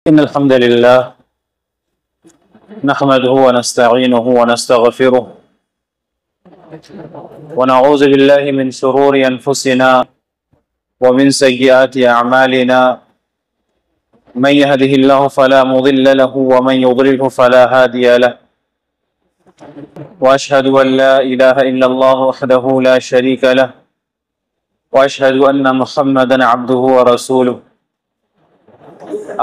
إن الحمد لله نحمده ونستعينه ونستغفره ونعوذ بالله من شرور أنفسنا ومن سيئات أعمالنا من يهده الله فلا مضل له ومن يضلله فلا هادي له وأشهد أن لا إله إلا الله وحده لا شريك له وأشهد أن محمدا عبده ورسوله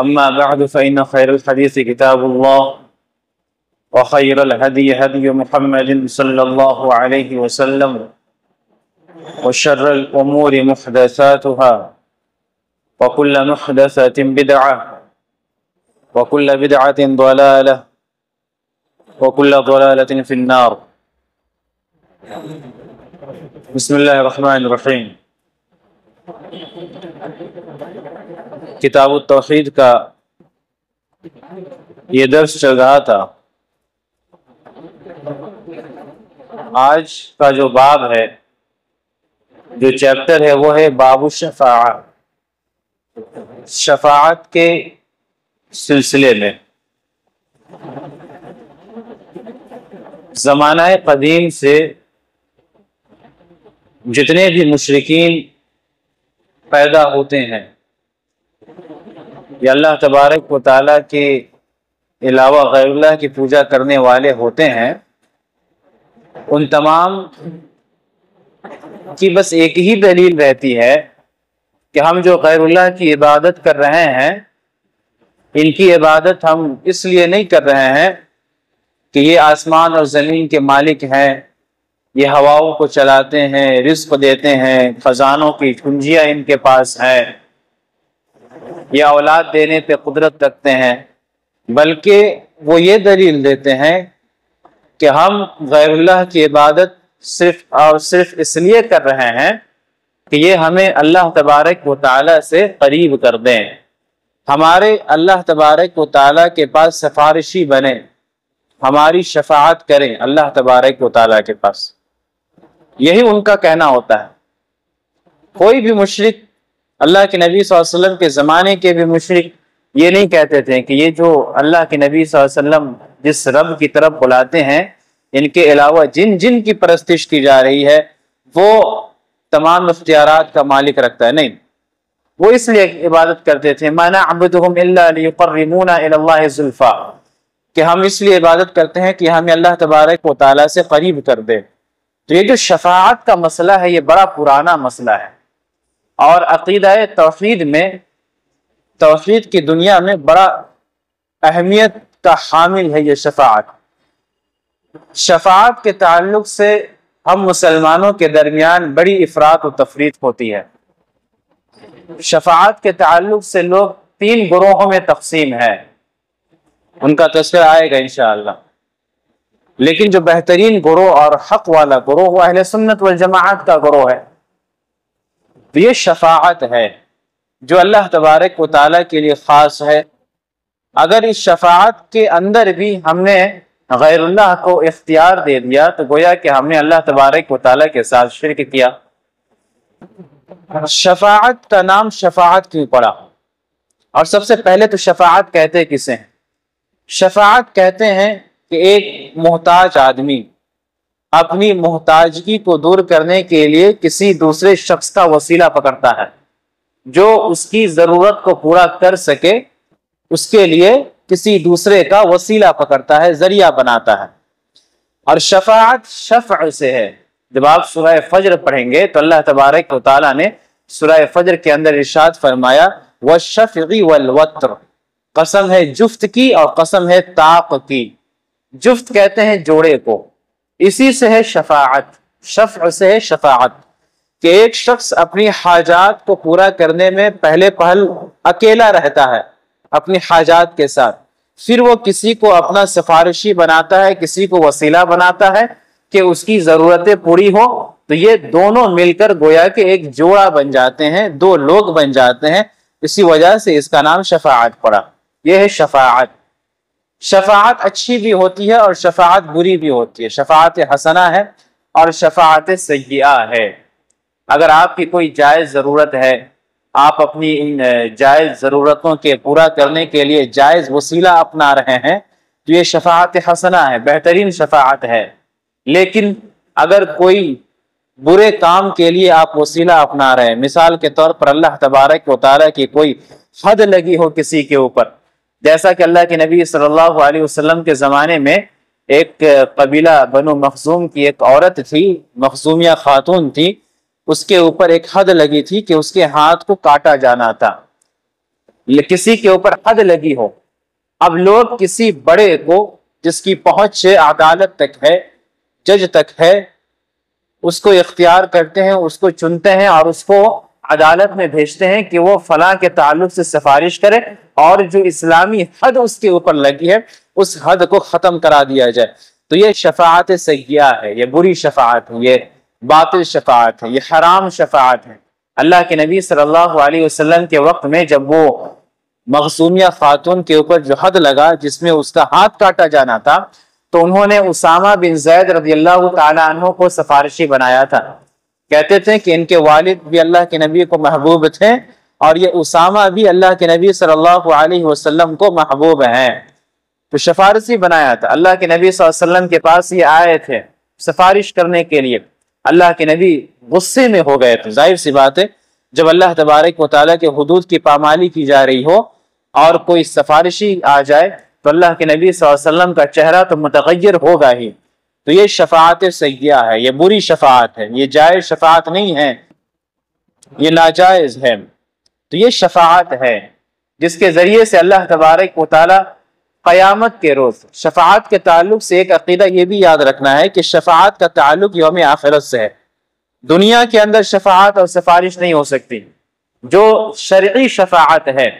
أما بعد فإن خير الحديث كتاب الله وخير الهدي هدي محمد صلى الله عليه وسلم وشر الأمور محدثاتها وكل محدثة بدعة وكل بدعة ضلالة وكل ضلالة في النار. بسم الله الرحمن الرحیم. کتاب التوحید کا یہ درس چل رہا تھا. آج کا جو باب ہے، جو چیپٹر ہے، وہ ہے باب الشفاعہ، شفاعت کے سلسلے میں. زمانہ قدیم سے جتنے بھی مشرکین پیدا ہوتے ہیں یا اللہ تبارک و تعالیٰ کے علاوہ غیر اللہ کی پوجا کرنے والے ہوتے ہیں، ان تمام کی بس ایک ہی دلیل رہتی ہے کہ ہم جو غیر اللہ کی عبادت کر رہے ہیں، ان کی عبادت ہم اس لیے نہیں کر رہے ہیں کہ یہ آسمان اور زمین کے مالک ہیں، یہ ہواؤں کو چلاتے ہیں، رزق دیتے ہیں، خزانوں کی کنجیاں ان کے پاس ہیں، یہ اولاد دینے پہ قدرت رکھتے ہیں، بلکہ وہ یہ دلیل دیتے ہیں کہ ہم غیر اللہ کی عبادت صرف اور صرف اس لیے کر رہے ہیں کہ یہ ہمیں اللہ تبارک و تعالیٰ سے قریب کر دیں، ہمارے اللہ تبارک و تعالیٰ کے پاس سفارشی بنے، ہماری شفاعت کریں اللہ تبارک و تعالیٰ کے پاس. یہی ان کا کہنا ہوتا ہے. کوئی بھی مشرک، اللہ کے نبی صلی اللہ علیہ وسلم کے زمانے کے بھی مشرک یہ نہیں کہتے تھے کہ یہ جو اللہ کے نبی صلی اللہ علیہ وسلم جس رب کی طرف بلاتے ہیں، ان کے علاوہ جن کی پرستش کی جا رہی ہے وہ تمام اختیارات کا مالک رکھتا ہے. نہیں، وہ اس لیے عبادت کرتے تھے مَا نَعْبُدُهُمْ إِلَّا لِيُقَرِّبُونَا إِلَى اللَّهِ زُلْفَىٰ، کہ ہم اس لیے عبادت کرتے ہیں کہ ہمیں اللہ تبارک و تعالیٰ سے قریب کر دے. تو یہ جو شفاعت کا مسئلہ ہے، یہ بڑا پرانا مسئلہ ہے، اور عقیدہ توحید میں، توحید کی دنیا میں بڑا اہمیت کا حامل ہے یہ شفاعت. شفاعت کے تعلق سے ہم مسلمانوں کے درمیان بڑی افراط و تفریط ہوتی ہے. شفاعت کے تعلق سے لوگ 3 گروہوں میں تقسیم ہے، ان کا تذکرہ آئے گا انشاءاللہ. لیکن جو بہترین گروہ اور حق والا گروہ وہ اہل سنت والجماعت کا گروہ ہے. تو یہ شفاعت ہے جو اللہ تبارک و تعالیٰ کے لیے خاص ہے. اگر اس شفاعت کے اندر بھی ہم نے غیر اللہ کو اختیار دے دیا تو گویا کہ ہم نے اللہ تبارک و تعالیٰ کے ساتھ شرک کیا. شفاعت کا نام شفاعت کیوں پڑا؟ اور سب سے پہلے تو شفاعت کہتے کسے ہیں؟ شفاعت کہتے ہیں کہ ایک محتاج آدمی اپنی محتاجگی کو دور کرنے کے لیے کسی دوسرے شخص کا وسیلہ پکڑتا ہے، جو اس کی ضرورت کو پورا کر سکے، اس کے لیے کسی دوسرے کا وسیلہ پکڑتا ہے، ذریعہ بناتا ہے. اور شفاعت شفع سے ہے. جب آپ سورہ فجر پڑھیں گے تو اللہ تبارک و تعالیٰ نے سورہ فجر کے اندر ارشاد فرمایا وَالشَّفْعِ وَالْوَتْرِ، قسم ہے جفت کی اور قسم ہے طاق کی. جفت کہتے ہیں جوڑے کو، اسی سے ہے شفاعت، شفع سے ہے شفاعت، کہ ایک شخص اپنی حاجات کو پورا کرنے میں پہلے پہل اکیلا رہتا ہے اپنی حاجات کے ساتھ، پھر وہ کسی کو اپنا سفارشی بناتا ہے، کسی کو وسیلہ بناتا ہے کہ اس کی ضرورتیں پوری ہو. تو یہ دونوں مل کر گویا کہ ایک جوڑا بن جاتے ہیں، 2 لوگ بن جاتے ہیں. اسی وجہ سے اس کا نام شفاعت پڑا. یہ ہے شفاعت. شفاعت اچھی بھی ہوتی ہے اور شفاعت بری بھی ہوتی ہے. شفاعت حسنہ ہے اور شفاعت سیئہ ہے. اگر آپ کی کوئی جائز ضرورت ہے، آپ اپنی ان جائز ضرورتوں کے پورا کرنے کے لیے جائز وسیلہ اپنا رہے ہیں تو یہ شفاعت حسنہ ہے، بہترین شفاعت ہے۔ لیکن اگر کوئی برے کام کے لیے آپ وسیلہ اپنا رہے ہیں، مثال کے طور پر اللہ تبارک و تعالیٰ کی کوئی حد لگی ہو کسی کے اوپر، جیسا کہ اللہ کے نبی صلی اللہ علیہ وسلم کے زمانے میں ایک قبیلہ بنو مخزوم کی ایک عورت تھی، مخزومیہ خاتون تھی، اس کے اوپر ایک حد لگی تھی کہ اس کے ہاتھ کو کاٹا جانا تھا، کسی کے اوپر حد لگی ہو۔ اب لوگ کسی بڑے کو جس کی پہنچ عدالت تک ہے، جج تک ہے، اس کو اختیار کرتے ہیں، اس کو چنتے ہیں اور اس کو عدالت میں بھیجتے ہیں کہ وہ فلاں کے تعلق سے سفارش کرے اور جو اسلامی حد اس کے اوپر لگی ہے اس حد کو ختم کرا دیا جائے۔ تو یہ شفاعت سیئہ ہے، یہ بری شفاعت ہے، یہ باطل شفاعت ہے، یہ حرام شفاعت ہے۔ اللہ کے نبی صلی اللہ علیہ وسلم کے وقت میں جب وہ مخزومیہ خاتون کے اوپر جو حد لگا جس میں اس کا ہاتھ کاٹا جانا تھا تو انہوں نے اسامہ بن زید رضی اللہ تعالیٰ عنہ کو سفارشی بنایا تھا۔ کہتے تھے کہ ان کے والد بھی اللہ کے نبی کو محبوب تھے اور یہ اسامہ بھی اللہ کے نبی صلی اللہ علیہ وسلم کو محبوب ہیں، تو سفارشی بنایا تھا۔ اللہ کے نبی صلی اللہ علیہ وسلم کے پاس یہ آئے تھے سفارش کرنے کے لیے، اللہ کے نبی غصے میں ہو گئے تھے۔ ظاہر سی بات ہے جب اللہ تبارک و تعالیٰ کے حدود کی پامالی کی جا رہی ہو اور کوئی سفارشی آ جائے تو اللہ کے نبی صلی اللہ علیہ وسلم کا چہرہ تو متغیر ہوگا ہی۔ تو یہ شفاعت سیئہ ہے، یہ بری شفاعت ہے، یہ جائز شفاعت نہیں ہے، یہ ناجائز ہے۔ تو یہ شفاعت ہے جس کے ذریعے سے اللہ تبارک و تعالیٰ قیامت کے روز شفاعت کے تعلق سے ایک عقیدہ یہ بھی یاد رکھنا ہے کہ شفاعت کا تعلق یوم آخرت سے ہے۔ دنیا کے اندر شفاعت اور سفارش نہیں ہو سکتی۔ جو شرعی شفاعت ہے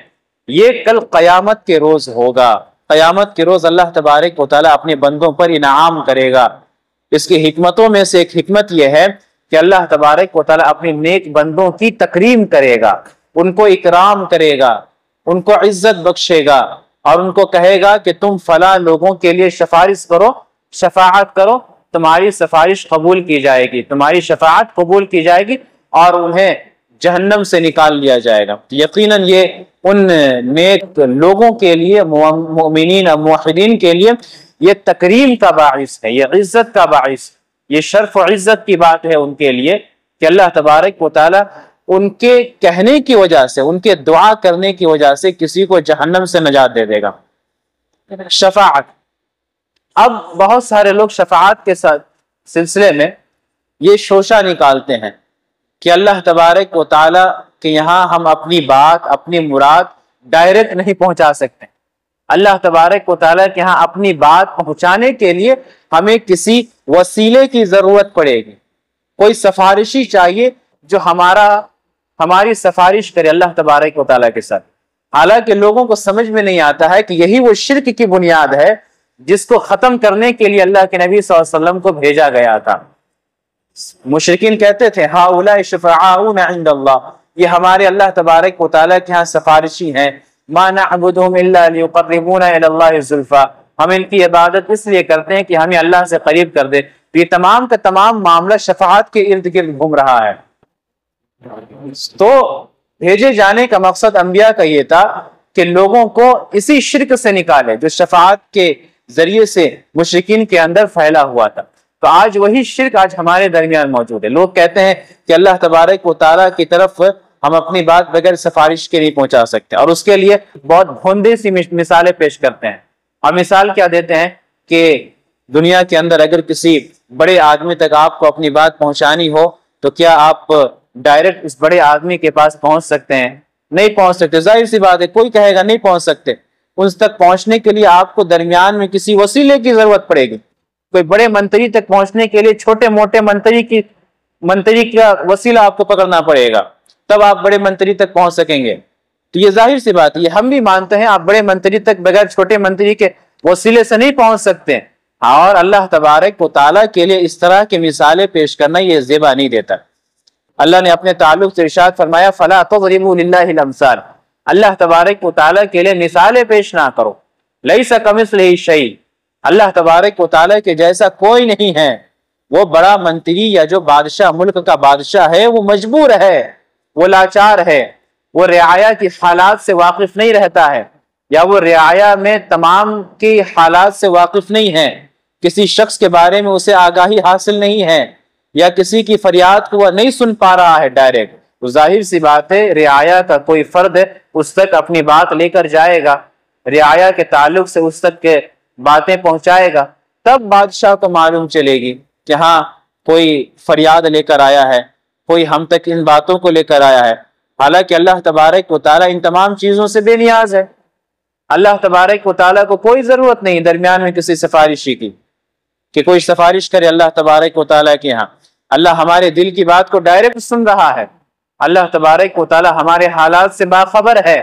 یہ کل قیامت کے روز ہوگا۔ قیامت کے روز اللہ تبارک و تعالیٰ اپنے بندوں پر انعام کرے گا۔ اس کی حکمتوں میں سے ایک حکمت یہ ہے کہ اللہ تبارک و تعالیٰ اپنے نیک بندوں کی تکریم کرے گا، ان کو اکرام کرے گا، ان کو عزت بخشے گا اور ان کو کہے گا کہ تم فلاں لوگوں کے لیے سفارش کرو، شفاعت کرو، تمہاری سفارش قبول کی جائے گی، تمہاری شفاعت قبول کی جائے گی اور انہیں جہنم سے نکال لیا جائے گا۔ یقیناً یہ ان نیک لوگوں کے لیے، مومنین اور موحدین کے لیے یہ تکریم کا باعث ہے، یہ عزت کا باعث، یہ شرف و عزت کی بات ہے ان کے لیے کہ اللہ تبارک و تعالیٰ ان کے کہنے کی وجہ سے، ان کے دعا کرنے کی وجہ سے کسی کو جہنم سے نجات دے دے گا۔ شفاعت، اب بہت سارے لوگ شفاعت کے سلسلے میں یہ شوشہ نکالتے ہیں کہ اللہ تبارک و تعالیٰ کہ یہاں ہم اپنی بات، اپنی مراد ڈائریکٹ نہیں پہنچا سکتے۔ اللہ تبارک و تعالیٰ کے یہاں اپنی بات پہنچانے کے لیے ہمیں کسی وسیلے کی ضرورت پڑے گی، کوئی سفارشی چاہیے جو ہماری سفارش کرے اللہ تبارک و تعالیٰ کے ساتھ۔ حالانکہ لوگوں کو سمجھ میں نہیں آتا ہے کہ یہی وہ شرک کی بنیاد ہے جس کو ختم کرنے کے لیے اللہ کے نبی صلی اللہ علیہ وسلم کو بھیجا گیا تھا۔ مشرکین کہتے تھے ہؤلاء شفعاؤنا عند اللہ، یہ ہمارے اللہ تبارک و تعالیٰ کے ہاں سفارشی ہیں، ما نعبدهم الا ليقربونا الى اللہ زلفا، ہم ان کی عبادت اس لیے کرتے ہیں کہ ہمیں اللہ سے قریب کر دے۔ تو یہ تمام کا تمام معاملہ شفاعت کے ارد گرد گھوم رہا ہے۔ تو بھیجے جانے کا مقصد انبیاء کا یہ تھا کہ لوگوں کو اسی شرک سے نکالے جو شفاعت کے ذریعے سے مشرکین کے اندر پھیلا ہوا تھا۔ تو آج وہی شرک آج ہمارے درمیان موجود ہے۔ لوگ کہتے ہیں کہ اللہ تبارک و تعالیٰ کی طرف ہم اپنی بات بغیر سفارش کے نہیں پہنچا سکتے، اور اس کے لیے بہت بھوندی سی مثالیں پیش کرتے ہیں۔ اور مثال کیا دیتے ہیں کہ دنیا کے اندر اگر کسی بڑے آدمی تک آپ کو اپنی بات پہنچانی ہو تو کیا آپ ڈائریکٹ اس بڑے آدمی کے پاس پہنچ سکتے ہیں؟ نہیں پہنچ سکتے۔ ظاہر سی بات ہے، کوئی کہے گا نہیں پہنچ سکتے۔ اس تک پہنچنے کے لیے آپ کو درمیان میں کسی وسیلے کی ضرورت پڑے گی۔ کوئی بڑے منتری تک پہنچنے کے لیے چھوٹے موٹے منتری کا وسیلہ آپ کو پکڑنا پڑے گا، تب آپ بڑے منتری تک پہنچ سکیں گے۔ تو یہ ظاہر سی بات ہے، یہ ہم بھی مانتے ہیں، آپ بڑے منتری تک بغیر چھوٹے منتری کے وسیلے سے نہیں پہنچ سکتے۔ اور اللہ تبارک و تعالیٰ کے لیے اس طرح کی مثالیں پیش کرنا یہ زیبا نہیں دیتا۔ اللہ نے اپنے تعلق سے ارشاد فرمایا فَلَا تَضْرِبُوا لِلَّهِ الْأَمْثَالَ، اللہ تبارک و تعالیٰ کے لیے مثالیں پیش نہ کرو۔ لَيْسَ كَمِثْلِهِ شَيْءٌ، اللہ تبارک و تعالیٰ کے جیسا کوئی نہیں ہے۔ وہ بڑا منتری یا جو بادشاہ، ملک کا بادشاہ ہے، وہ مجبور ہے، وہ لاچار ہے، وہ رعایا کی حالات سے واقف نہیں رہتا ہے، یا وہ رعایا میں تمام کی حالات سے واقف نہیں ہے، کسی شخص کے بارے میں اسے آگاہی حاصل نہیں ہے، یا کسی کی فریاد کو وہ نہیں سن پا رہا ہے ڈائریکٹ، تو ظاہر سی بات ہے رعایا کا کوئی فرد اس تک اپنی بات لے کر جائے گا، رعایا کے تعلق سے اس تک کے باتیں پہنچائے گا، تب بادشاہ کو معلوم چلے گی کہ ہاں کوئی فریاد لے کر آیا ہے، کوئی ہم تک ان باتوں کو لے کر آیا ہے۔ حالانکہ اللہ تبارک و تعالیٰ ان تمام چیزوں سے بے نیاز ہے، اللہ تبارک و تعالیٰ کو کوئی ضرورت نہیں درمیان میں کسی سفارشی کی کہ کوئی سفارش کرے اللہ تبارک و تعالیٰ کے ہاں۔ اللہ ہمارے دل کی بات کو ڈائریکٹ سن رہا ہے، اللہ تبارک و تعالیٰ ہمارے حالات سے باخبر ہے،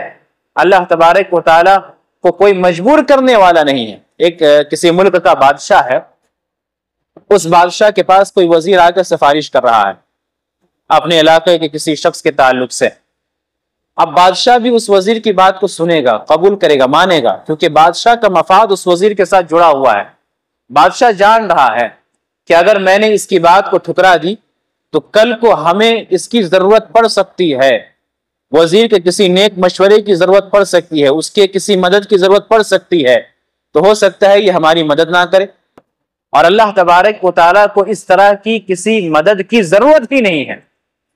اللہ تبارک و تعالیٰ کو کوئی مجبور کرنے والا نہیں ہے۔ ایک کسی ملک کا بادشاہ ہے، اس بادشاہ کے پاس کوئی وزیر آ کر سفارش کر رہا ہے اپنے علاقے کے کسی شخص کے تعلق سے۔ اب بادشاہ بھی اس وزیر کی بات کو سنے گا، قبول کرے گا، مانے گا، کیونکہ بادشاہ کا مفاد اس وزیر کے ساتھ جڑا ہوا ہے۔ بادشاہ جان رہا ہے کہ اگر میں نے اس کی بات کو ٹھکرا دی تو کل کو ہمیں اس کی ضرورت پڑ سکتی ہے، وزیر کے کسی نیک مشورے کی ضرورت پڑ سکتی ہے، اس کے کسی مدد کی ضرورت پڑ سکتی ہے، تو ہو سکتا ہے یہ ہماری مدد نہ کرے، اور اللہ تبارک و تعالیٰ کو اس طرح کی کسی مدد کی ضرورت ہی نہیں ہے۔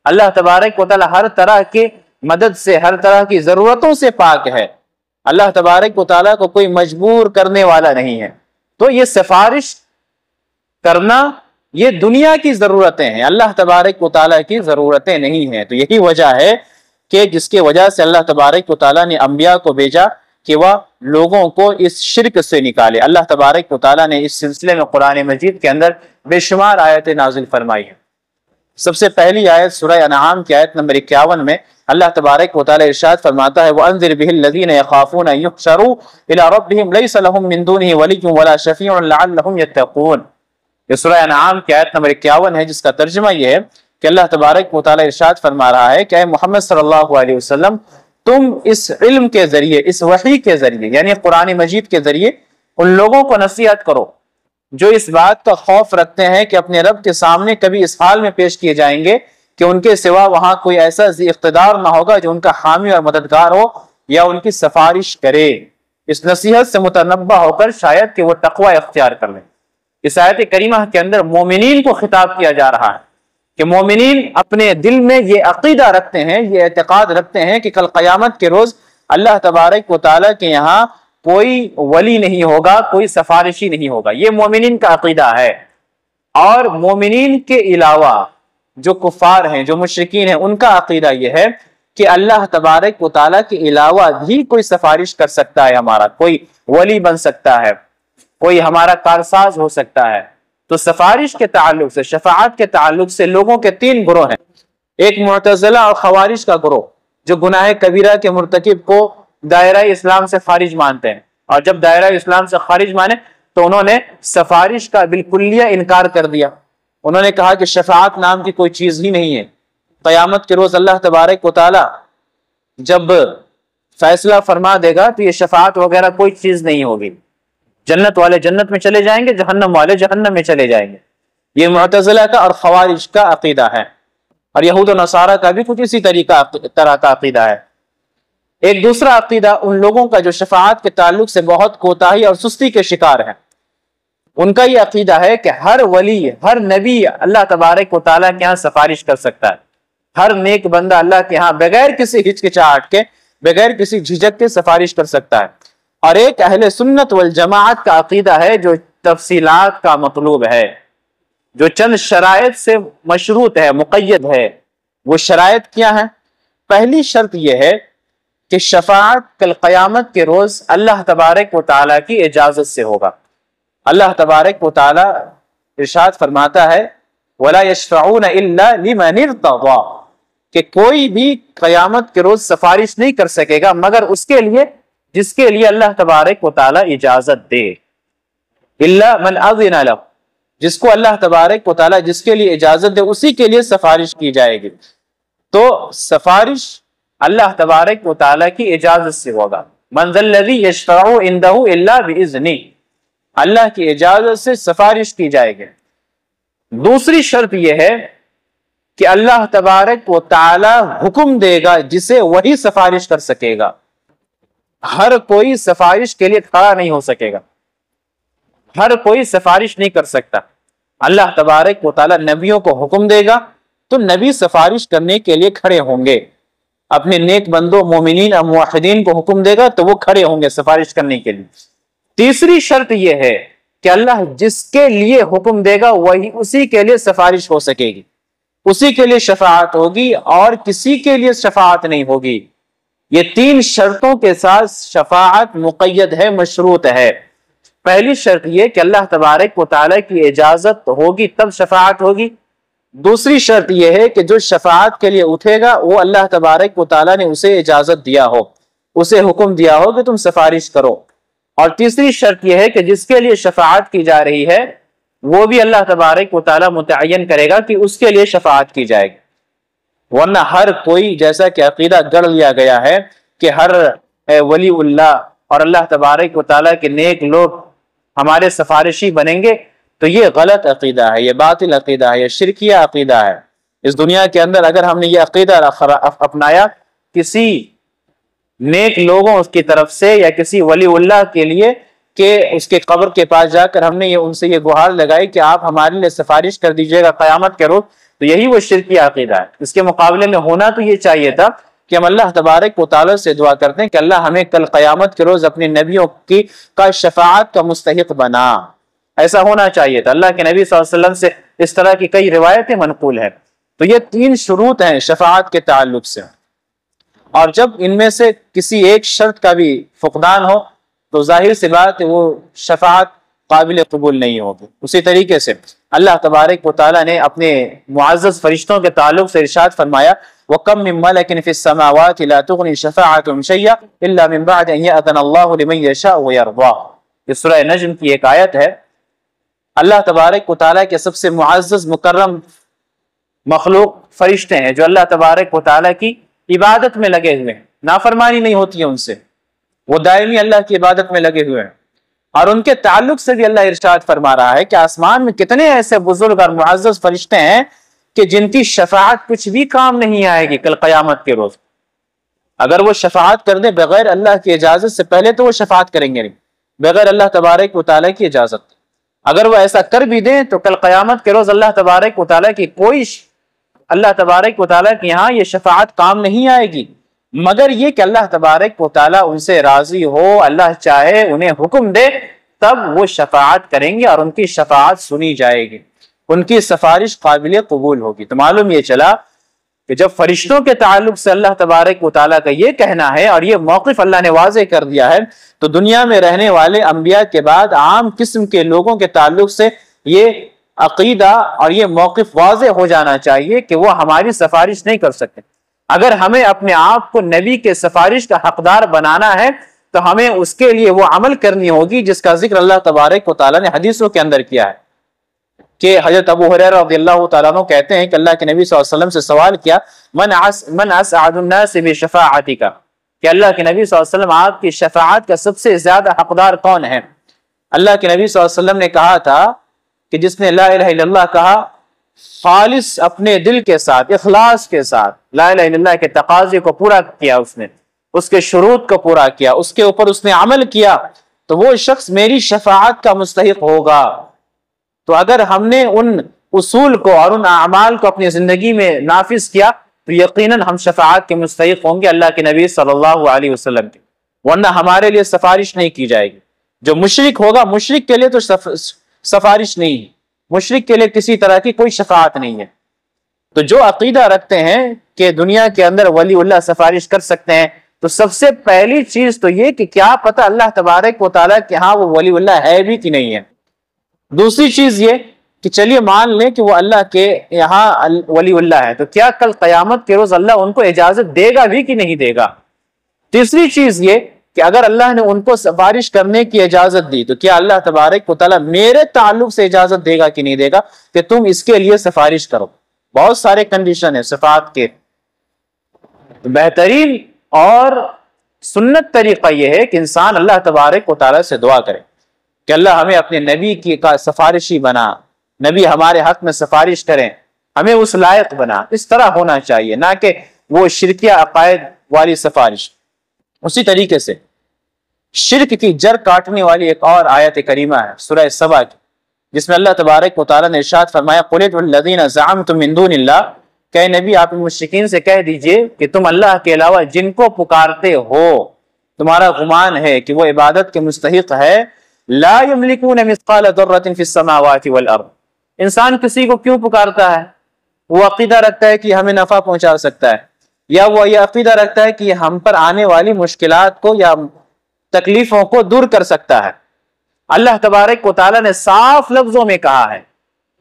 اللہ تبارک و تعالیٰ ہر طرح کے مدد سے، ہر طرح کی ضرورتوں سے پاک ہے، اللہ تبارک و تعالیٰ کو کوئی مجبور کرنے والا نہیں ہے۔ تو یہ سفارش کرنا یہ دنیا کی ضرورتیں ہیں، اللہ تبارک و تعالیٰ کی ضرورتیں نہیں ہیں۔ تو یہی وجہ ہے کہ جس کی وجہ سے اللہ تبارک و تعالیٰ نے انبیاء کو بھیجا کہ وہ لوگوں کو اس شرک سے نکالے۔ اللہ تبارک و تعالیٰ نے اس سلسلے میں قرآن مجید کے اندر بے شمار آیتیں نازل فرمائی ہیں۔ سب سے پہلی آیت سورہ انعام کی آیت نمبر 51 میں اللہ تبارک و تعالیٰ ارشاد فرماتا ہے وَأَنذِرْ بِهِ الَّذِينَ يَخَافُونَ أَن يُحْشَرُوا إِلَىٰ رَبِّهِمْ لَيْسَ لَهُم مِّن دُونِهِ وَلِيٌّ وَلَا شَفِيعٌ لَعَلَّهُمْ يَتَّقُونَ۔ یہ سورہ انعام کی آیت نمبر 51 ہے، جس کا ترجمہ یہ ہے کہ اللہ تبارک و تعالیٰ ارشاد فرما رہا ہے کہ اے محمد صلی اللہ علیہ وسلم، تم اس علم کے ذریعے، اس وحی کے ذریعے، یعنی قرآن مجید کے ذریعے ان لوگوں کو نصیحت کرو جو اس بات کا خوف رکھتے ہیں کہ اپنے رب کے سامنے کبھی اس حال میں پیش کیے جائیں گے کہ ان کے سوا وہاں کوئی ایسا ذی اقتدار نہ ہوگا جو ان کا حامی اور مددگار ہو یا ان کی سفارش کرے۔ اس نصیحت سے متنبہ ہو کر شاید کہ وہ تقوی اختیار کر لیں۔ اس آیت کریمہ کے اندر مومنین کو خطاب کیا جا رہا ہے کہ مومنین اپنے دل میں یہ عقیدہ رکھتے ہیں، یہ اعتقاد رکھتے ہیں کہ کل قیامت کے روز اللہ تبارک و تعالیٰ کے یہاں کوئی ولی نہیں ہوگا، کوئی سفارشی نہیں ہوگا۔ یہ مومنین کا عقیدہ ہے۔ اور مومنین کے علاوہ جو کفار ہیں، جو مشرکین ہیں، ان کا عقیدہ یہ ہے کہ اللہ تبارک و تعالیٰ کے علاوہ بھی کوئی سفارش کر سکتا ہے، ہمارا کوئی ولی بن سکتا ہے، کوئی ہمارا کارساز ہو سکتا ہے۔ تو سفارش کے تعلق سے، شفاعت کے تعلق سے لوگوں کے تین گروہ ہیں۔ ایک معتزلہ اور خوارج کا گروہ جو گناہ کبیرہ کے مرتکب کو دائرہ اسلام سے خارج مانتے ہیں، اور جب دائرہ اسلام سے خارج مانے تو انہوں نے سفارش کا بالکلیہ انکار کر دیا۔ انہوں نے کہا کہ شفاعت نام کی کوئی چیز ہی نہیں ہے، قیامت کے روز اللہ تبارک و تعالی جب فیصلہ فرما دے گا تو یہ شفاعت وغیرہ کوئی چیز نہیں ہوگی، جنت والے جنت میں چلے جائیں گے، جہنم والے جہنم میں چلے جائیں گے۔ یہ معتزلہ کا اور خوارج کا عقیدہ ہے، اور یہود و نصارہ کا بھی کچھ اسی طرح کا عقیدہ ہے۔ ایک دوسرا عقیدہ ان لوگوں کا جو شفاعت کے تعلق سے بہت کوتاہی اور سستی کے شکار ہیں، ان کا یہ عقیدہ ہے کہ ہر ولی، ہر نبی اللہ تبارک و تعالیٰ کے ہاں سفارش کر سکتا ہے، ہر نیک بندہ اللہ کے ہاں بغیر کسی ہچکچاہٹ کے، بغیر کسی جھجک کے سفارش کر سکتا ہے۔ اور ایک اہل سنت والجماعت کا عقیدہ ہے جو تفصیلات کا مطلوب ہے، جو چند شرائط سے مشروط ہے، مقید ہے۔ وہ شرائط کیا ہیں؟ پہلی شرط یہ ہے کہ شفاعت کل قیامت کے روز اللہ تبارک و تعالیٰ کی اجازت سے ہوگا۔ اللہ تبارک و تعالیٰ ارشاد فرماتا ہے وَلَا يَشْفَعُونَ إِلَّا لِمَنِ ارْتَضَىٰ، کہ کوئی بھی قیامت کے روز سفارش نہیں کر سکے گا مگر اس کے لیے جس کے لیے اللہ تبارک و تعالیٰ اجازت دے۔ إِلَّا مَنْ أَذِنَ لَهُ، جس کو اللہ تبارک و تعالیٰ جس کے لیے اجازت دے اسی کے لیے سفارش کی جائے گی۔ تو سفارش اللہ تبارک و تعالیٰ کی اجازت سے ہوگا۔ مَنْ ذَا الَّذِي يَشْفَعُ عِنْدَهُ إِلَّا بِإِذْنِهِ، اللہ کی اجازت سے سفارش کی جائے گی۔ دوسری شرط یہ ہے کہ اللہ تبارک و تعالی حکم دے گا جسے وہی سفارش کر سکے گا. ہر کوئی سفارش کے لیے کھڑا نہیں ہو سکے گا، ہر کوئی سفارش نہیں کر سکتا. اللہ تبارک و تعالی نبیوں کو حکم دے گا تو نبی سفارش کرنے کے لیے کھڑے ہوں گے. اپنے نیک بندوں مومنین اور موحدین کو حکم دے گا تو وہ کھڑے ہوں گے سفارش کرنے کے لیے. تیسری شرط یہ ہے کہ اللہ جس کے لیے حکم دے گا وہی اسی کے لیے سفارش ہو سکے گی، اسی کے لیے شفاعت ہوگی اور کسی کے لیے شفاعت نہیں ہوگی. یہ تین شرطوں کے ساتھ شفاعت مقید ہے، مشروط ہے. پہلی شرط یہ کہ اللہ تبارک و تعالیٰ کی اجازت ہوگی تب شفاعت ہوگی. دوسری شرط یہ ہے کہ جو شفاعت کے لیے اٹھے گا وہ اللہ تبارک و تعالیٰ نے اسے اجازت دیا ہو، اسے حکم دیا ہو کہ تم سفارش کرو. اور تیسری شرط یہ ہے کہ جس کے لیے شفاعت کی جا رہی ہے وہ بھی اللہ تبارک و تعالیٰ متعین کرے گا کہ اس کے لیے شفاعت کی جائے گی. ورنہ ہر کوئی، جیسا کہ عقیدہ گڑھ لیا گیا ہے کہ ہر ولی اللہ اور اللہ تبارک و تعالیٰ کے نیک لوگ ہمارے سفارشی بنیں گے، تو یہ غلط عقیدہ ہے، یہ باطل عقیدہ ہے، یہ شرکیہ عقیدہ ہے. اس دنیا کے اندر اگر ہم نے یہ عقیدہ اپنایا کسی نیک لوگوں کی طرف سے یا کسی ولی اللہ کے لیے کہ اس کے قبر کے پاس جا کر ہم نے ان سے یہ گہار لگائی کہ آپ ہمارے لیے سفارش کر دیجئے گا قیامت کے روز، تو یہی وہ شرکی عقیدہ ہے. اس کے مقابلے میں ہونا تو یہ چاہیے تھا کہ ہم اللہ تبارک و تعالیٰ سے دعا کرتے ہیں کہ اللہ ہمیں کل قیامت کے روز اپنے نبیوں کا شفاعت کا مستحق بنا. ایسا ہونا چاہیے تھا. اللہ کے نبی صلی اللہ علیہ وسلم سے اس طرح کی کئی روایتیں منقول ہیں. تو یہ تین شروط ہیں شفاعت کے تعلق سے، اور جب ان میں سے کسی ایک شرط کا بھی فقدان ہو تو ظاہر سی بات ہے وہ شفاعت قابل قبول نہیں ہوگی. اسی طریقے سے اللہ تبارک و تعالیٰ نے اپنے معزز فرشتوں کے تعلق سے ارشاد فرمایا وَكَمْ مِن مَلَكٍ فِي السَّمَاوَاتِ لَا تُغْنِي شَفَاعَتُهُمْ شَيْئًا إِلَّا مِن بَعْدِ أَن يَأْذَنَ اللَّهُ لِمَن يَشَاءُ وَيَرْضَىٰ. یہ سورہ نجم کی ایک آیت ہے. اللہ تبارک و تعالیٰ کے سب سے معزز مکرم مخلوق فرشتے ہیں جو اللہ تبارک و تعالیٰ کی عبادت میں لگے ہوئے ہیں، نافرمانی نہیں ہوتی ہے ان سے، وہ دائمی اللہ کی عبادت میں لگے ہوئے ہیں. اور ان کے تعلق سے بھی اللہ ارشاد فرما رہا ہے کہ آسمان میں کتنے ایسے بزرگ اور معزز فرشتے ہیں کہ جن کی شفاعت کچھ بھی کام نہیں آئے گی کل قیامت کے روز. اگر وہ شفاعت کر دیں بغیر اللہ کی اجازت سے، پہلے تو وہ شفاعت کریں گے نہیں بغیر اللہ تبارک و تعالیٰ کی اجازت. اگر وہ ایسا کر بھی دیں تو کل قیامت کے روز اللہ تبارک و تعالیٰ کی اللہ تبارک و تعالیٰ کے یہاں یہ شفاعت کام نہیں آئے گی، مگر یہ کہ اللہ تبارک و تعالیٰ ان سے راضی ہو، اللہ چاہے انہیں حکم دے تب وہ شفاعت کریں گے اور ان کی شفاعت سنی جائے گی، ان کی سفارش قابل قبول ہوگی. تو معلوم یہ چلا کہ جب فرشتوں کے تعلق سے اللہ تبارک و تعالیٰ کا یہ کہنا ہے اور یہ موقف اللہ نے واضح کر دیا ہے، تو دنیا میں رہنے والے انبیاء کے بعد عام قسم کے لوگوں کے تعلق سے یہ عقیدہ اور یہ موقف واضح ہو جانا چاہیے کہ وہ ہماری سفارش نہیں کر سکتے. اگر ہمیں اپنے آپ کو نبی کے سفارش کا حقدار بنانا ہے تو ہمیں اس کے لیے وہ عمل کرنی ہوگی جس کا ذکر اللہ تبارک و تعالیٰ نے حدیثوں کے اندر کیا ہے. کہ حضرت ابو ہریرہ رضی اللہ تعالیٰ عنہ کہتے ہیں کہ اللہ کے نبی صلی اللہ علیہ وسلم سے سوال کیا من اسعد الناس بشفاعتک، کہ اللہ کے نبی صلی اللہ علیہ وسلم آپ کی شفاعت کا سب سے زیادہ حقدار کون ہے؟ اللہ کے نبی صلی اللہ علیہ وسلم نے کہا تھا کہ جس نے لا الہ الا اللہ کہا خالص اپنے دل کے ساتھ، اخلاص کے ساتھ لا الہ الا اللہ کے تقاضے کو پورا کیا، اس نے اس کے شروط کو پورا کیا، اس کے اوپر اس نے عمل کیا، تو وہ شخص میری شفاعت کا مستحق ہوگا. تو اگر ہم نے ان اصول کو اور ان اعمال کو اپنی زندگی میں نافذ کیا تو یقیناً ہم شفاعت کے مستحق ہوں گے اللہ کے نبی صلی اللہ علیہ وسلم کی، ورنہ ہمارے لیے سفارش نہیں کی جائے گی. جو مشرک ہوگا، مشرک کے لیے تو سفارش نہیں ہے، مشرک کے لیے کسی طرح کی کوئی شفاعت نہیں ہے. تو جو عقیدہ رکھتے ہیں کہ دنیا کے اندر ولی اللہ سفارش کر سکتے ہیں، تو سب سے پہلی چیز تو یہ کہ کیا پتہ اللہ تبارک و تعالیٰ کہ ہاں وہ ولی اللہ ہے بھی کہ نہیں ہے. دوسری چیز یہ کہ چلیے مان لیں کہ وہ اللہ کے یہاں ولی اللہ ہے، تو کیا کل قیامت کے روز اللہ ان کو اجازت دے گا بھی کہ نہیں دے گا. تیسری چیز یہ کہ اگر اللہ نے ان کو سفارش کرنے کی اجازت دی تو کیا اللہ تبارک و تعالیٰ میرے تعلق سے اجازت دے گا کہ نہیں دے گا کہ تم اس کے لیے سفارش کرو. بہت سارے کنڈیشن ہیں شفاعت کے. بہترین اور سنت طریقہ یہ ہے کہ انسان اللہ تبارک و تعالیٰ سے دعا کرے کہ اللہ ہمیں اپنے نبی کی کا سفارشی بنا، نبی ہمارے حق میں سفارش کریں. ہمیں اس لائق بنا، اس طرح ہونا چاہیے، نہ کہ وہ شرکیہ عقائد والی سفارش۔ اسی طریقے سے شرک کی جڑ کاٹنے والی ایک اور آیت کریمہ ہے سورہ سبا کی، جس میں اللہ تبارک و تعالیٰ نے ارشاد فرمایا قُلِ ادْعُوا الَّذِينَ زَعَمْتُم مِّن دُونِ اللَّهِ، کہ نبی آپ مشرکین سے کہہ دیجئے کہ تم اللہ کے علاوہ جن کو پکارتے ہو، تمہارا گمان ہے کہ وہ عبادت کے مستحق ہے، لا يملكون مثقال ذرة في السماوات والارض، انسان کسی کو کیوں پکارتا ہے؟ وہ عقیدہ رکھتا ہے کہ ہمیں نفع پہنچا سکتا ہے، یا وہ یہ عقیدہ رکھتا ہے کہ ہم پر آنے والی مشکلات کو یا تکلیفوں کو دور کر سکتا ہے۔ اللہ تبارک و تعالیٰ نے صاف لفظوں میں کہا ہے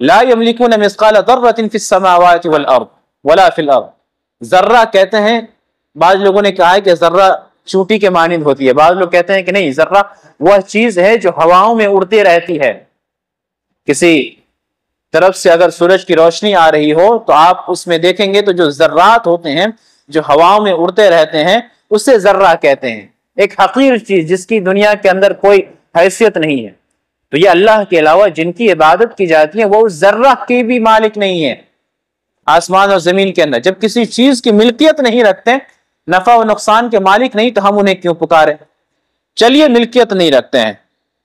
لا يملكون مثقال ذرة في السماوات والارض ولا في الارض۔ ذرہ کہتے ہیں، بعض لوگوں نے کہا ہے کہ ذرہ چونٹی کے مانند ہوتی ہے، بعض لوگ کہتے ہیں کہ نہیں، ذرہ وہ چیز ہے جو ہواؤں میں اڑتی رہتی ہے۔ کسی طرف سے اگر سورج کی روشنی آ رہی ہو تو آپ اس میں دیکھیں گے تو جو ذرات ہوتے ہیں جو ہواؤں میں اڑتے رہتے ہیں اسے ذرہ کہتے ہیں، ایک حقیر چیز جس کی دنیا کے اندر کوئی حیثیت نہیں ہے۔ تو یہ اللہ کے علاوہ جن کی عبادت کی جاتی ہے وہ اس ذرہ کی بھی مالک نہیں ہے آسمان اور زمین کے اندر۔ جب کسی چیز کی ملکیت نہیں رکھتے، نفع و نقصان کے مالک نہیں، تو ہم انہیں کیوں پکارے؟ چلیے ملکیت نہیں رکھتے ہیں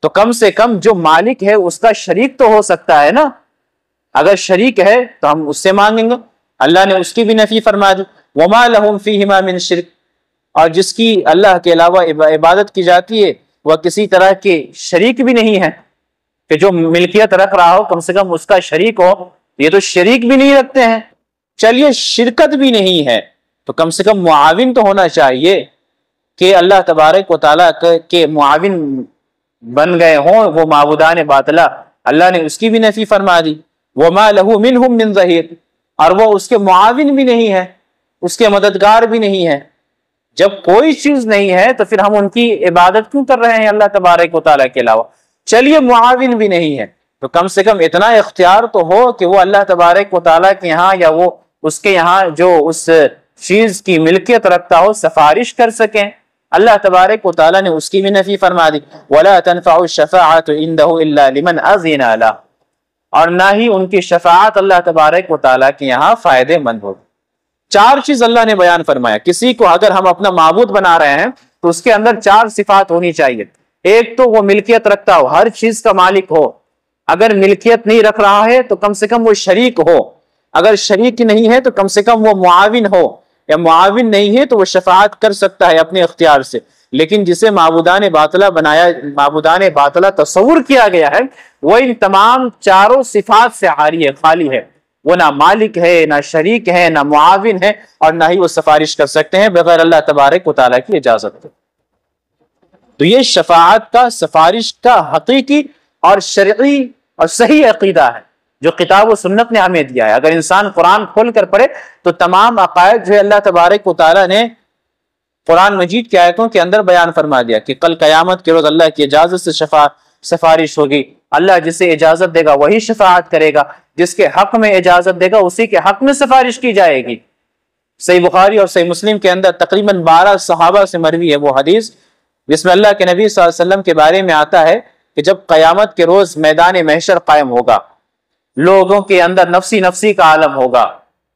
تو کم سے کم جو مالک ہے اس کا شریک تو ہو سکتا ہے نا، اگر شریک ہے تو ہم اس سے مانگیں گے۔ اللہ نے اس کی بھی نفی فرما دی، وَمَا لَهُمْ فِيهِمَا مِنْ شِرْك، اور جس کی اللہ کے علاوہ عبادت کی جاتی ہے وہ کسی طرح کے شریک بھی نہیں ہے، کہ جو ملکیت رکھ رہا ہو کم سے کم اس کا شریک ہو، یہ تو شریک بھی نہیں رکھتے ہیں۔ چلیے شرکت بھی نہیں ہے تو کم سے کم معاون تو ہونا چاہیے کہ اللہ تبارک و تعالیٰ کے معاون بن گئے ہوں وہ معبودان باطلہ، اللہ نے اس کی بھی نفی فرما دی، وَمَا لَهُ مِنْهُمْ مِنْ ظَهِيرٍ، اور وہ اس کے معاون بھی نہیں ہے، اس کے مددگار بھی نہیں ہے۔ جب کوئی چیز نہیں ہے تو پھر ہم ان کی عبادت کیوں کر رہے ہیں اللہ تبارک و تعالیٰ کے علاوہ؟ چلیے معاون بھی نہیں ہے تو کم سے کم اتنا اختیار تو ہو کہ وہ اللہ تبارک و تعالیٰ کے یہاں یا وہ اس کے یہاں جو اس چیز کی ملکیت رکھتا ہو سفارش کر سکیں۔ اللہ تبارک و تعالیٰ نے اس کی بھی نفی فرما دی، وَلَا تَنْفَعُ الشَّفَاعَةُ عِنْدَهُ إِلَّا لِمَنْ أَذِنَ لَهُ، اور نہ ہی ان کی شفاعت اللہ تبارک و تعالیٰ کے یہاں فائدے مند ہوگی۔ چار چیز اللہ نے بیان فرمایا، کسی کو اگر ہم اپنا معبود بنا رہے ہیں تو اس کے اندر چار صفات ہونی چاہیے۔ ایک تو وہ ملکیت رکھتا ہو، ہر چیز کا مالک ہو، اگر ملکیت نہیں رکھ رہا ہے تو کم سے کم وہ شریک ہو، اگر شریک نہیں ہے تو کم سے کم وہ معاون ہو، یا معاون نہیں ہے تو وہ شفاعت کر سکتا ہے اپنے اختیار سے۔ لیکن جسے معبودان باطلہ تصور کیا گیا ہے وہ ان تمام چاروں صفات سے عاری ہے، خالی ہے، وہ نہ مالک ہے، نہ شریک ہے، نہ معاون ہے، اور نہ ہی وہ سفارش کر سکتے ہیں بغیر اللہ تبارک و تعالیٰ کی اجازت کے۔ تو یہ شفاعت کا، سفارش کا حقیقی اور شرعی اور صحیح عقیدہ ہے جو کتاب و سنت نے ہمیں دیا ہے۔ اگر انسان قرآن کھول کر پڑھے تو تمام عقائد جو اللہ تبارک و تعالیٰ نے قرآن مجید کی آیتوں کے اندر بیان فرما دیا کہ کل قیامت کے روز اللہ کی اجازت سے سفارش ہوگی، اللہ جسے اجازت دے گا وہی شفاعت کرے گا، جس کے حق میں اجازت دے گا اسی کے حق میں سفارش کی جائے گی۔ صحیح بخاری اور صحیح مسلم کے اندر تقریباً 12 صحابہ سے مروی ہے وہ حدیث جس میں اللہ کے نبی صلی اللہ علیہ وسلم کے بارے میں آتا ہے کہ جب قیامت کے روز میدان محشر قائم ہوگا، لوگوں کے اندر نفسی نفسی کا عالم ہوگا،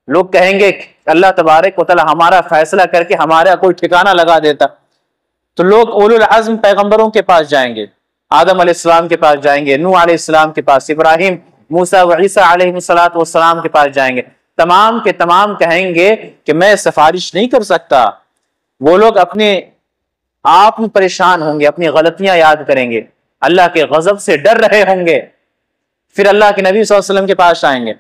لوگ کہیں گے اللہ تبارک و تعالی ہمارا فیصلہ کر کے ہمارا کوئی ٹھکانہ لگا دیتا، تو لوگ اولو العزم پیغمبروں کے پاس جائیں گے، آدم علیہ السلام کے پاس جائیں گے، نوح علیہ السلام کے پاس، ابراہیم، موسیٰ و عیسیٰ علیہ السلام کے پاس جائیں گے، تمام کے تمام کہیں گے کہ میں سفارش نہیں کر سکتا۔ وہ لوگ اپنے آپ میں پریشان ہوں گے، اپنی غلطیاں یاد کریں گے، اللہ کے غضب سے ڈر رہے ہوں گے، پھر اللہ کے نبی صلی اللہ علیہ وسلم کے پاس آئیں گے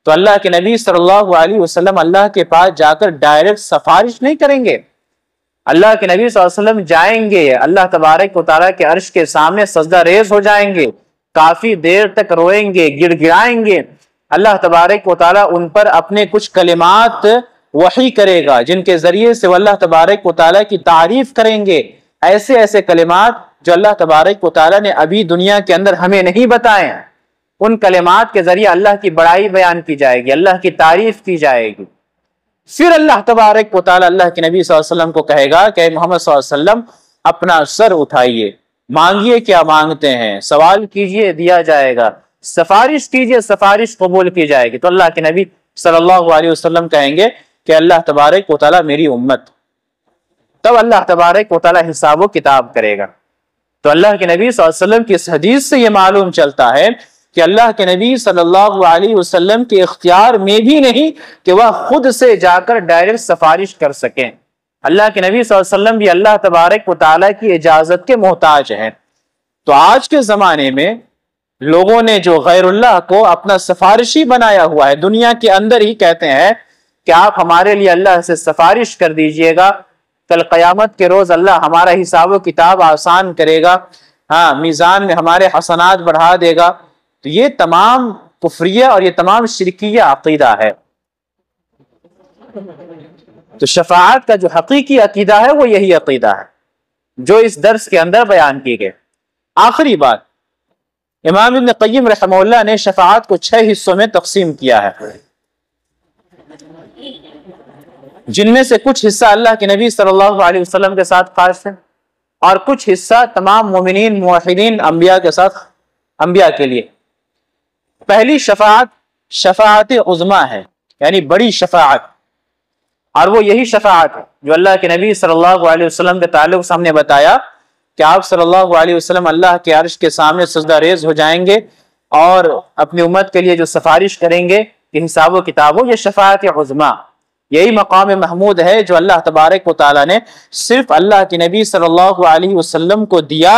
تو اللہ کے نبی صلی اللہ علیہ وسلم اللہ کے پاس جا کر ڈائریکٹ سفارش نہیں کریں گے، اللہ کے نبی صلی اللہ علیہ وسلم جائیں گے اللہ تبارک و تعالیٰ کے عرش کے سامنے سجدہ ریز ہو جائیں گے، کافی دیر تک روئیں گے، گڑ گڑائیں گے، اللہ تبارک و تعالیٰ ان پر اپنے کچھ کلمات وحی کرے گا جن کے ذریعے سے وہ اللہ تبارک و تعالیٰ کی تعریف کریں گے، ایسے ایسے کلمات جو اللہ تبارک و تعالیٰ نے ابھی دنیا کے اندر ہمیں نہیں بتائے، ان کلمات کے ذریعے اللہ کی بڑائی بیان کی جائے گی، اللہ کی تعریف کی جائے گی۔ پھر اللہ تبارک و تعالیٰ اللہ کے نبی صلی اللہ علیہ وسلم کو کہے گا کہ محمد صلی اللہ علیہ وسلم اپنا سر اٹھائیے، مانگیے کیا مانگتے ہیں، سوال کیجئے دیا جائے گا، سفارش کیجئے سفارش قبول کی جائے گی۔ تو اللہ کے نبی صلی اللہ علیہ وسلم کہیں گے کہ اللہ تبارک و تعالیٰ میری امت، تب اللہ تبارک و تعالیٰ حساب و کتاب کرے گا۔ تو اللہ کے نبی صلی اللہ علیہ وسلم کی اس حدیث سے یہ معلوم چلتا ہے کہ اللہ کے نبی صلی اللہ علیہ وسلم کے اختیار میں بھی نہیں کہ وہ خود سے جا کر ڈائریکٹ سفارش کر سکیں۔ اللہ کے نبی صلی اللہ علیہ وسلم بھی اللہ تبارک و تعالیٰ کی اجازت کے محتاج ہیں۔ تو آج کے زمانے میں لوگوں نے جو غیر اللہ کو اپنا سفارشی بنایا ہوا ہے، دنیا کے اندر ہی کہتے ہیں کہ آپ ہمارے لیے اللہ سے سفارش کر دیجئے گا، کل قیامت کے روز اللہ ہمارا حساب و کتاب آسان کرے گا، ہاں میزان میں ہمارے حسنات بڑھا دے گا۔ تو یہ تمام کفریہ اور یہ تمام شرکیہ عقیدہ ہے۔ تو شفاعت کا جو حقیقی عقیدہ ہے وہ یہی عقیدہ ہے جو اس درس کے اندر بیان کی گئی۔ آخری بات، امام ابن قیم رحمہ اللہ نے شفاعت کو 6 حصوں میں تقسیم کیا ہے، جن میں سے کچھ حصہ اللہ کے نبی صلی اللہ علیہ وسلم کے ساتھ خاص ہے اور کچھ حصہ تمام مومنین موحدین انبیاء کے ساتھ، انبیاء کے لیے۔ پہلی شفاعت شفاعت عظمیٰ ہے، یعنی بڑی شفاعت، اور وہ یہی شفاعت ہے جو اللہ کے نبی صلی اللہ علیہ وسلم کے تعلق سے ہم نے بتایا کہ آپ صلی اللہ علیہ وسلم اللہ کے عرش کے سامنے سجدہ ریز ہو جائیں گے اور اپنی امت کے لیے جو سفارش کریں گے کہ حساب و کتاب ہو، یہ شفاعت عظمیٰ، یہی مقام محمود ہے جو اللہ تبارک و تعالیٰ نے صرف اللہ کے نبی صلی اللہ علیہ وسلم کو دیا،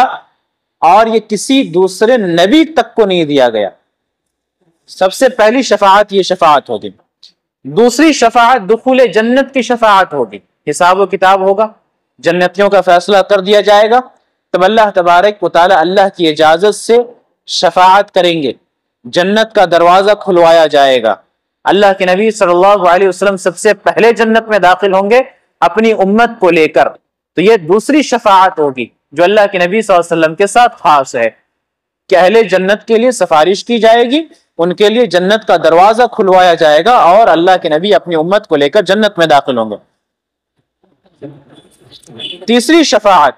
اور یہ کسی دوسرے نبی تک کو نہیں دیا گیا۔ سب سے پہلی شفاعت یہ شفاعت ہوگی۔ دوسری شفاعت دخول جنت کی شفاعت ہوگی، حساب و کتاب ہوگا، جنتیوں کا فیصلہ کر دیا جائے گا، تب اللہ تبارک و تعالیٰ اللہ کی اجازت سے شفاعت کریں گے، جنت کا دروازہ کھلوایا جائے گا، اللہ کے نبی صلی اللہ علیہ وسلم سب سے پہلے جنت میں داخل ہوں گے اپنی امت کو لے کر۔ تو یہ دوسری شفاعت ہوگی جو اللہ کے نبی صلی اللہ علیہ وسلم کے ساتھ خاص ہے کہ اہل جنت کے لیے سفارش کی جائے گی، ان کے لیے جنت کا دروازہ کھلوایا جائے گا اور اللہ کے نبی اپنی امت کو لے کر جنت میں داخل ہوں گے۔ تیسری شفاعت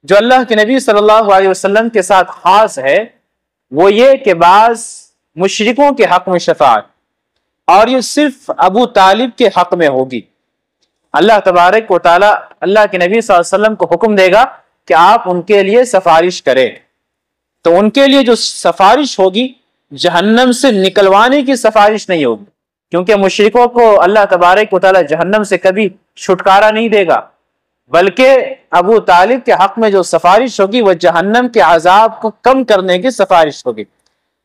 جو اللہ کے نبی صلی اللہ علیہ وسلم کے ساتھ خاص ہے وہ یہ کہ بعض مشرکوں کے حق میں شفاعت، اور یہ صرف ابو طالب کے حق میں ہوگی۔ اللہ تبارک و تعالیٰ اللہ کے نبی صلی اللہ علیہ وسلم کو حکم دے گا کہ آپ ان کے لیے سفارش کریں، تو ان کے لیے جو سفارش ہوگی جہنم سے نکلوانے کی سفارش نہیں ہوگی، کیونکہ مشرکوں کو اللہ تبارک و تعالیٰ جہنم سے کبھی چھٹکارا نہیں دے گا، بلکہ ابو طالب کے حق میں جو سفارش ہوگی وہ جہنم کے عذاب کو کم کرنے کی سفارش ہوگی۔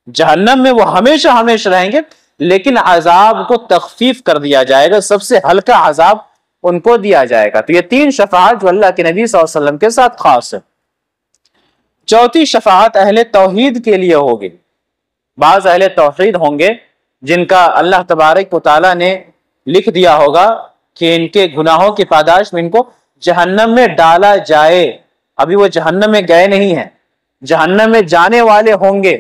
جہنم میں وہ ہمیشہ ہمیشہ رہیں گے، لیکن عذاب کو تخفیف کر دیا جائے گا، سب سے ہلکا عذاب ان کو دیا جائے گا۔ تو یہ 3 شفاعت جو اللہ کے نبی صلی اللہ علیہ وسلم کے ساتھ خاص ہے۔ چوتھی شفاعت اہل توحید کے لیے ہوگی۔ بعض اہل توحید ہوں گے جن کا اللہ تبارک و تعالیٰ نے لکھ دیا ہوگا کہ ان کے گناہوں کی پاداش میں ان کو جہنم میں ڈالا جائے، ابھی وہ جہنم میں گئے نہیں ہیں، جہنم میں جانے والے ہوں گے،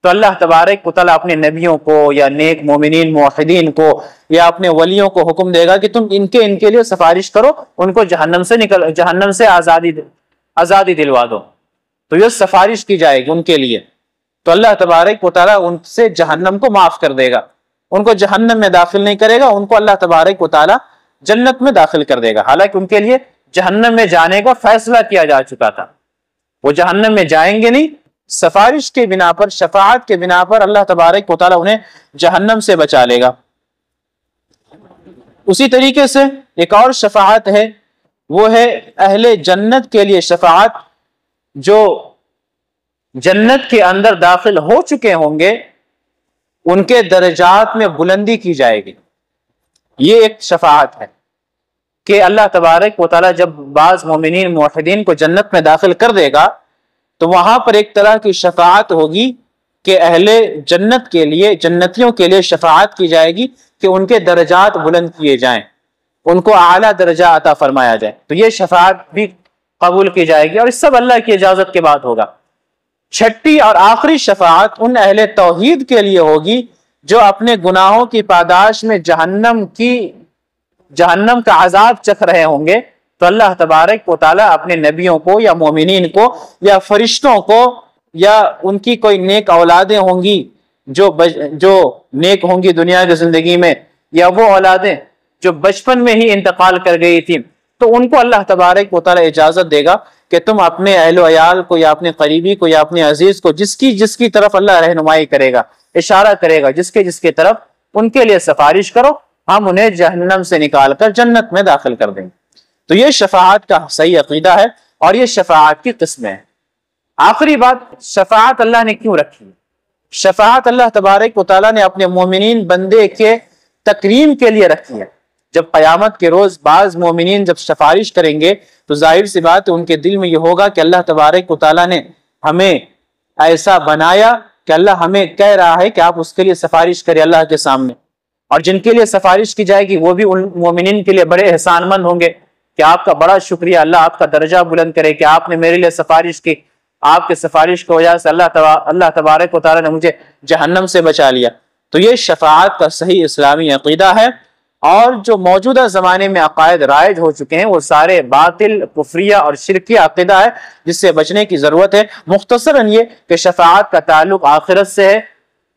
تو اللہ تبارک و تعالیٰ اپنے نبیوں کو یا نیک مومنین موحدین کو یا اپنے ولیوں کو حکم دے گا کہ تم ان کے لیے سفارش کرو، ان کو جہنم سے آزادی دلوا دو، تو یہ سفارش کی جائے گی ان کے لیے، تو اللہ تبارک و تعالیٰ ان سے جہنم کو معاف کر دے گا، ان کو جہنم میں داخل نہیں کرے گا، ان کو اللہ تبارک و تعالیٰ جنت میں داخل کر دے گا، حالانکہ ان کے لیے جہنم میں جانے کا فیصلہ کیا جا چکا تھا، وہ جہنم میں جائیں گے نہیں، سفارش کے بنا پر، شفاعت کے بنا پر اللہ تبارک و تعالیٰ انہیں جہنم سے بچا لے گا۔ اسی طریقے سے ایک اور شفاعت ہے، وہ ہے اہل جنت کے لیے شفاعت، جو جنت کے اندر داخل ہو چکے ہوں گے ان کے درجات میں بلندی کی جائے گی۔ یہ ایک شفاعت ہے کہ اللہ تبارک و تعالیٰ جب بعض مومنین موحدین کو جنت میں داخل کر دے گا تو وہاں پر ایک طرح کی شفاعت ہوگی کہ اہل جنت کے لیے، جنتیوں کے لیے شفاعت کی جائے گی کہ ان کے درجات بلند کیے جائیں، ان کو اعلیٰ درجہ عطا فرمایا جائے، تو یہ شفاعت بھی قبول کی جائے گی، اور اس سب اللہ کی اجازت کے بعد ہوگا۔ چھٹی اور آخری شفاعت ان اہل توحید کے لیے ہوگی جو اپنے گناہوں کی پاداش میں جہنم کا عذاب چکھ رہے ہوں گے، تو اللہ تبارک و تعالیٰ اپنے نبیوں کو یا مومنین کو یا فرشتوں کو یا ان کی کوئی نیک اولادیں ہوں گی جو نیک ہوں گی دنیا کی زندگی میں، یا وہ اولادیں جو بچپن میں ہی انتقال کر گئی تھی، تو ان کو اللہ تبارک و تعالی اجازت دے گا کہ تم اپنے اہل و عیال کو یا اپنے قریبی کو یا اپنے عزیز کو جس کی طرف اللہ رہنمائی کرے گا، اشارہ کرے گا، جس کی طرف، ان کے لیے سفارش کرو، ہم انہیں جہنم سے نکال کر جنت میں داخل کر دیں گے۔ تو یہ شفاعت کا صحیح عقیدہ ہے، اور یہ شفاعت کی قسمیں ہیں۔ آخری بات، شفاعت اللہ نے کیوں رکھی؟ شفاعت اللہ تبارک و تعالیٰ نے اپنے مومنین بندے کے تکریم کے لیے رکھی ہے۔ جب قیامت کے روز بعض مومنین جب سفارش کریں گے تو ظاہر سی بات ہے ان کے دل میں یہ ہوگا کہ اللہ تبارک و تعالیٰ نے ہمیں ایسا بنایا کہ اللہ ہمیں کہہ رہا ہے کہ آپ اس کے لیے سفارش کریں اللہ کے سامنے، اور جن کے لیے سفارش کی جائے گی وہ بھی ان مومنین کے لیے بڑے احسان مند ہوں گے کہ آپ کا بڑا شکریہ، اللہ آپ کا درجہ بلند کرے کہ آپ نے میرے لیے سفارش کی، آپ کے سفارش کی وجہ سے اللہ تبارک و تعالیٰ نے مجھے جہنم سے بچا لیا۔ تو یہ شفاعت کا صحیح اسلامی عقیدہ ہے، اور جو موجودہ زمانے میں عقائد رائج ہو چکے ہیں وہ سارے باطل، کفریہ اور شرکیہ عقیدہ ہے، جس سے بچنے کی ضرورت ہے۔ مختصراً یہ کہ شفاعت کا تعلق آخرت سے ہے،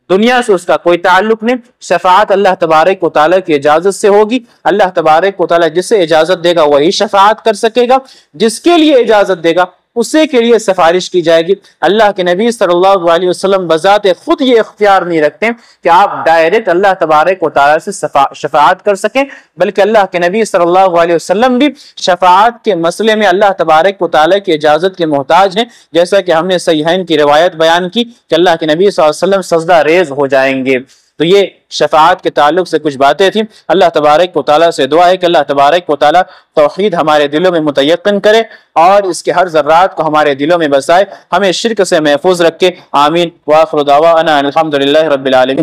دنیا سے اس کا کوئی تعلق نہیں۔ شفاعت اللہ تبارک و تعالیٰ کی اجازت سے ہوگی، اللہ تبارک و تعالیٰ جسے اجازت دے گا وہی شفاعت کر سکے گا، جس کے لیے اجازت دے گا اسی کے لیے سفارش کی جائے گی۔ اللہ کے نبی صلی اللہ علیہ وسلم بذات خود یہ اختیار نہیں رکھتے کہ آپ ڈائریکٹ اللہ تبارک و تعالیٰ سے شفاعت کر سکیں، بلکہ اللہ کے نبی صلی اللہ علیہ وسلم بھی شفاعت کے مسئلے میں اللہ تبارک و تعالیٰ کی اجازت کے محتاج ہیں، جیسا کہ ہم نے صحیحین کی روایت بیان کی کہ اللہ کے نبی صلی اللہ علیہ وسلم سجدہ ریز ہو جائیں گے۔ تو یہ شفاعت کے تعلق سے کچھ باتیں تھیں۔ اللہ تبارک و تعالیٰ سے دعا ہے کہ اللہ تبارک و تعالیٰ توحید ہمارے دلوں میں متیقن کرے اور اس کے ہر ذرات کو ہمارے دلوں میں بسائے، ہمیں شرک سے محفوظ رکھے۔ آمین۔ وآخر دعوانا الحمدللہ رب العالمین۔